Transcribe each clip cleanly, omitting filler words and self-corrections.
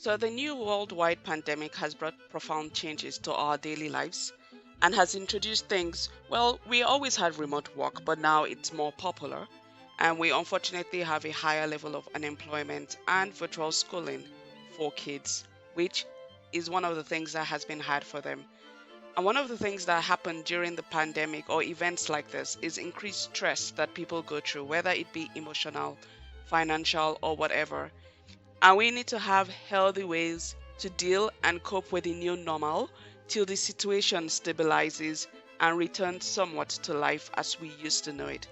So, the new worldwide pandemic has brought profound changes to our daily lives and has introduced things. Well, we always had remote work, but now it's more popular. And we unfortunately have a higher level of unemployment and virtual schooling for kids, which is one of the things that has been hard for them. And one of the things that happened during the pandemic or events like this is increased stress that people go through, whether it be emotional, financial, or whatever. And we need to have healthy ways to deal and cope with the new normal till the situation stabilizes and returns somewhat to life as we used to know it.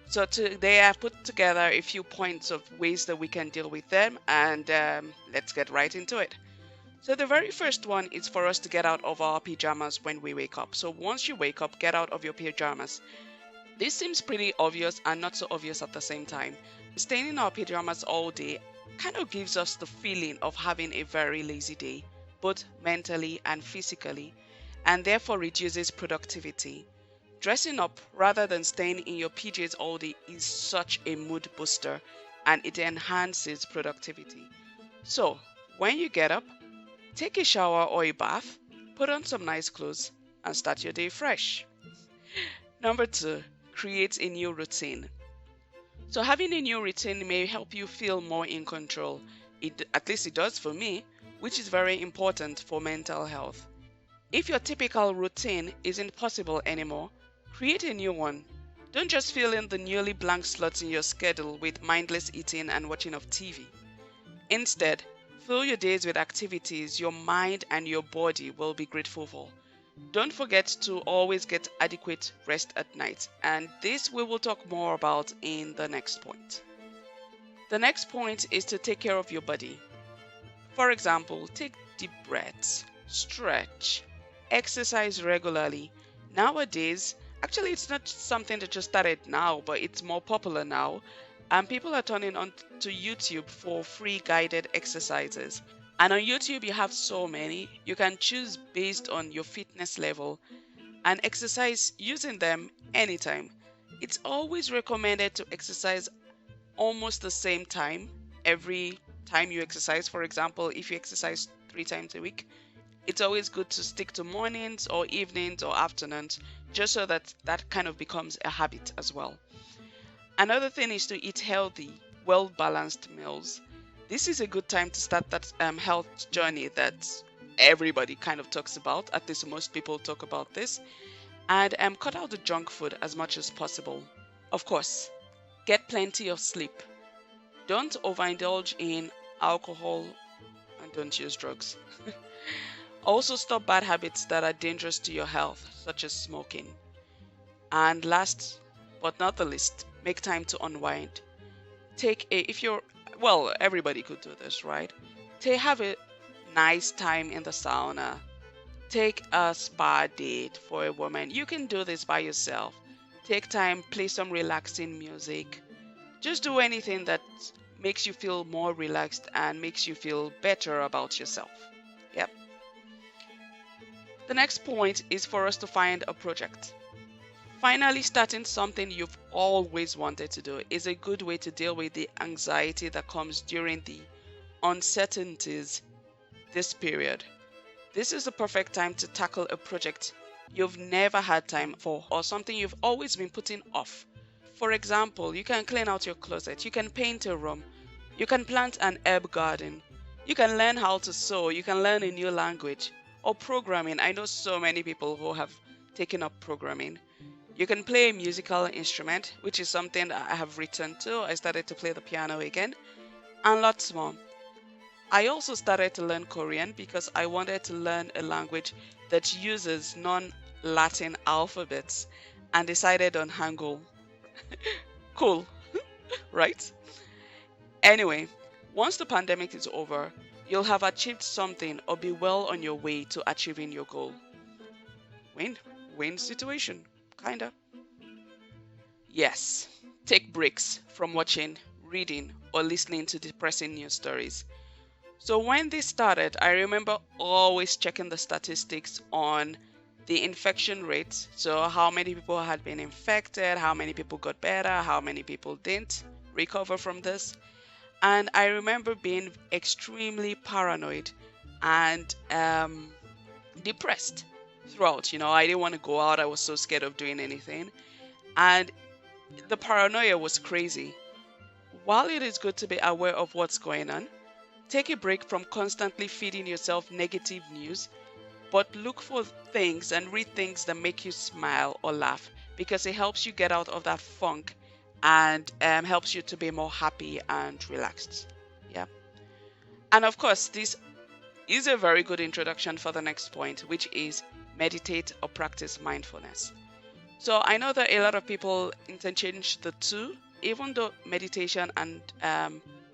So today I've put together a few points of ways that we can deal with them, and let's get right into it. So the very first one is for us to get out of our pajamas when we wake up. So once you wake up, get out of your pajamas. This seems pretty obvious and not so obvious at the same time. Staying in our pajamas all day kind of gives us the feeling of having a very lazy day, both mentally and physically, and therefore reduces productivity. Dressing up rather than staying in your PJs all day is such a mood booster and it enhances productivity. So, when you get up, take a shower or a bath, put on some nice clothes, and start your day fresh. Number two, create a new routine. So having a new routine may help you feel more in control. At least it does for me, which is very important for mental health. If your typical routine isn't possible anymore, create a new one. Don't just fill in the newly blank slots in your schedule with mindless eating and watching of TV. Instead, fill your days with activities your mind and your body will be grateful for. Don't forget to always get adequate rest at night, and this we will talk more about in the next point. The next point is to take care of your body. For example, take deep breaths, stretch, exercise regularly. Nowadays, actually, it's not something that just started now, but it's more popular now, and people are turning on to YouTube for free guided exercises. And on YouTube, you have so many. You can choose based on your fitness level and exercise using them anytime. It's always recommended to exercise almost the same time every time you exercise. For example, if you exercise 3 times a week, it's always good to stick to mornings or evenings or afternoons, just so that that kind of becomes a habit as well. Another thing is to eat healthy, well-balanced meals. This is a good time to start that health journey that everybody kind of talks about. At least most people talk about this. And cut out the junk food as much as possible. Of course, get plenty of sleep. Don't overindulge in alcohol and don't use drugs. Also, stop bad habits that are dangerous to your health, such as smoking. And last but not the least, make time to unwind. Everybody could do this, right? Have a nice time in the sauna. Take a spa date for a woman. You can do this by yourself. Take time, play some relaxing music. Just do anything that makes you feel more relaxed and makes you feel better about yourself. Yep. The next point is for us to find a project. Finally, starting something you've always wanted to do is a good way to deal with the anxiety that comes during the uncertainties this period. This is the perfect time to tackle a project you've never had time for or something you've always been putting off. For example, you can clean out your closet, you can paint a room, you can plant an herb garden, you can learn how to sew, you can learn a new language, or programming. I know so many people who have taken up programming. You can play a musical instrument, which is something that I have returned to. I started to play the piano again, and lots more. I also started to learn Korean because I wanted to learn a language that uses non-Latin alphabets and decided on Hangul. Cool, right? Anyway, once the pandemic is over, you'll have achieved something or be well on your way to achieving your goal. Win situation, kinda. Yes, take breaks from watching, reading, or listening to depressing news stories. So when this started, I remember always checking the statistics on the infection rate. So how many people had been infected, how many people got better, how many people didn't recover from this. And I remember being extremely paranoid and depressed throughout. I didn't want to go out. I was so scared of doing anything. And the paranoia was crazy. While it is good to be aware of what's going on, take a break from constantly feeding yourself negative news, but look for things and read things that make you smile or laugh, because it helps you get out of that funk and helps you to be more happy and relaxed. Yeah. And of course, this is a very good introduction for the next point, which is meditate or practice mindfulness. So I know that a lot of people interchange the two, even though meditation and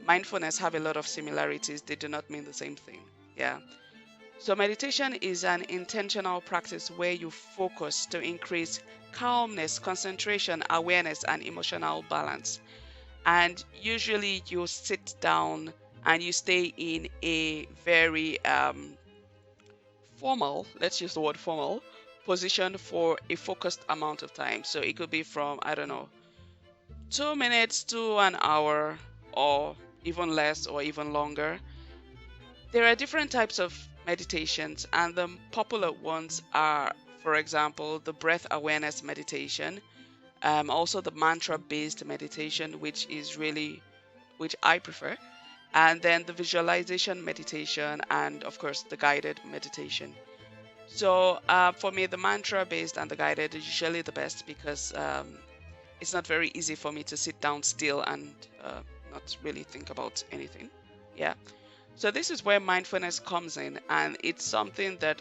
mindfulness have a lot of similarities, they do not mean the same thing. Yeah. So meditation is an intentional practice where you focus to increase calmness, concentration, awareness, and emotional balance. And usually you sit down and you stay in a very formal, let's use the word formal, position for a focused amount of time. So it could be from, I don't know, 2 minutes to an hour, or even less or even longer. There are different types of meditations, and the popular ones are, for example, the breath awareness meditation, also the mantra based meditation, which I prefer, and then the visualization meditation, and of course the guided meditation. So for me, the mantra based and the guided is usually the best, because it's not very easy for me to sit down still and not really think about anything. Yeah. So this is where mindfulness comes in, and it's something that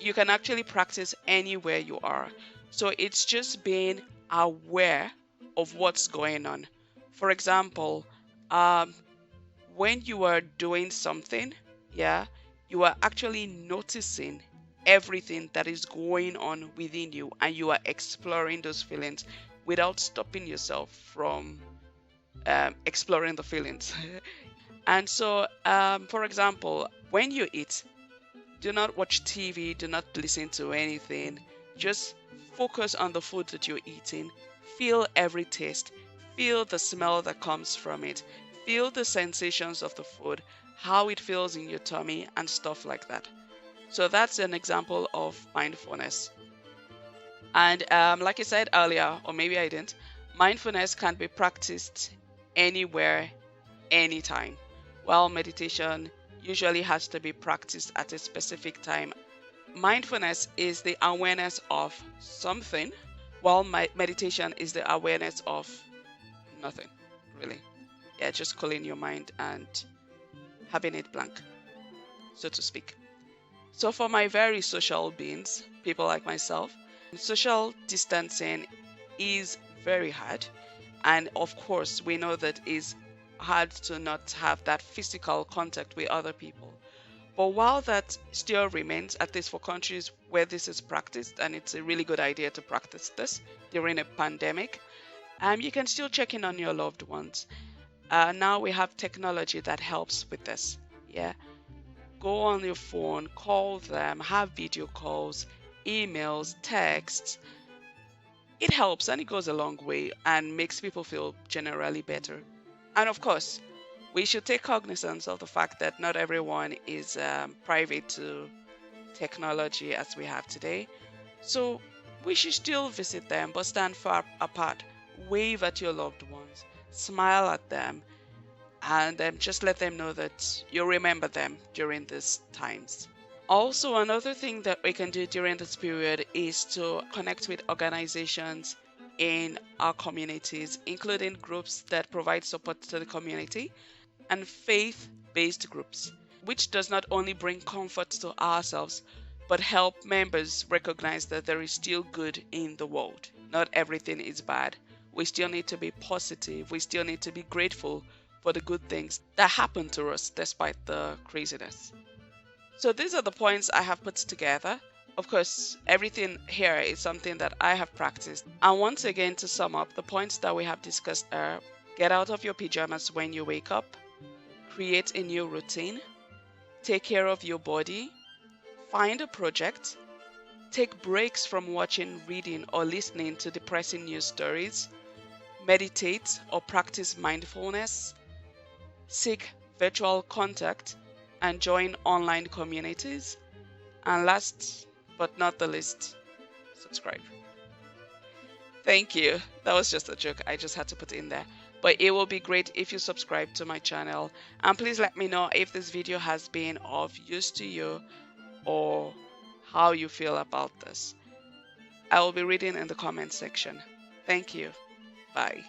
you can actually practice anywhere you are. So it's just being aware of what's going on. For example, um, when you are doing something, yeah, you are actually noticing everything that is going on within you, and you are exploring those feelings without stopping yourself from exploring the feelings. And so, for example, when you eat, do not watch TV, do not listen to anything. Just focus on the food that you're eating. Feel every taste. Feel the smell that comes from it. Feel the sensations of the food, how it feels in your tummy, and stuff like that. So that's an example of mindfulness. And like I said earlier, or maybe I didn't, mindfulness can be practiced anywhere, anytime. While meditation usually has to be practiced at a specific time. Mindfulness is the awareness of something, while meditation is the awareness of nothing, really. Yeah, just cooling your mind and having it blank, so to speak. So for my very social beings, people like myself, social distancing is very hard. And of course, we know that it's hard to not have that physical contact with other people. But while that still remains, at least for countries where this is practiced, and it's a really good idea to practice this during a pandemic, you can still check in on your loved ones. Now we have technology that helps with this. Yeah. Go on your phone, call them, have video calls, emails, texts. It helps, and it goes a long way and makes people feel generally better. And of course, we should take cognizance of the fact that not everyone is private to technology as we have today. So we should still visit them, but stand far apart. Wave at your loved ones, smile at them, and just let them know that you remember them during these times. Also, another thing that we can do during this period is to connect with organizations in our communities, including groups that provide support to the community and faith-based groups, which does not only bring comfort to ourselves, but help members recognize that there is still good in the world. Not everything is bad. We still need to be positive. We still need to be grateful for the good things that happen to us despite the craziness. So these are the points I have put together. Of course, everything here is something that I have practiced. And once again, to sum up, the points that we have discussed are: get out of your pajamas when you wake up, create a new routine, take care of your body, find a project, take breaks from watching, reading, or listening to depressing news stories, meditate or practice mindfulness, seek virtual contact, and join online communities. And last but not the least, subscribe. Thank you. That was just a joke. I just had to put it in there. But it will be great if you subscribe to my channel. And please let me know if this video has been of use to you or how you feel about this. I will be reading in the comment section. Thank you. Bye.